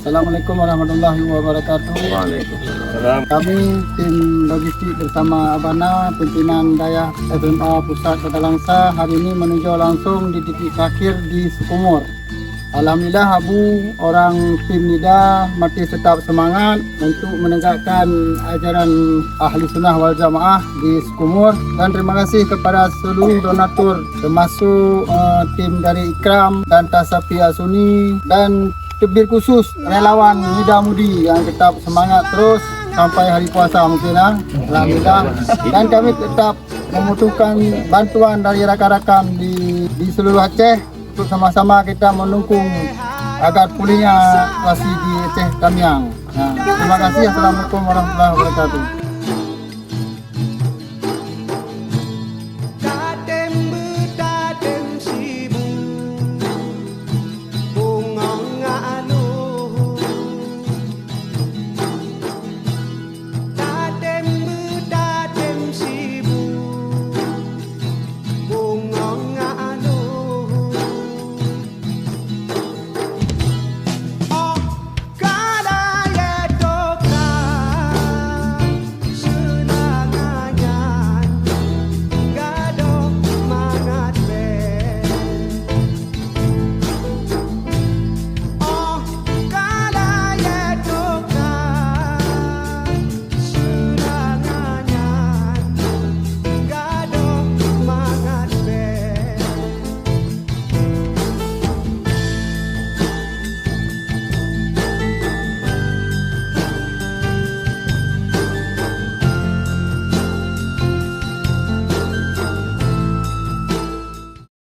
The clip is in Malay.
Assalamualaikum warahmatullahi wabarakatuh. Waalaikumsalam. Kami tim logistik bersama Abana, pimpinan Daya FMA Pusat Kota Langsa hari ini meninjau langsung di titik terakhir di Sukumur. Alhamdulillah Abu, orang tim NIDA masih tetap semangat untuk menegakkan ajaran Ahli Sunnah wal Jamaah di Sukumur, dan terima kasih kepada seluruh donatur termasuk tim dari Ikram dan Tasapi Asuni dan tebir khusus relawan NIDA Mudi yang tetap semangat terus sampai hari puasa mungkin Alhamdulillah. Dan kami tetap membutuhkan bantuan dari rakan-rakan di seluruh Aceh untuk sama-sama kita mendukung agar pulihnya situasi di Aceh Tamiang. Terima kasih. Assalamualaikum warahmatullahi wabarakatuh.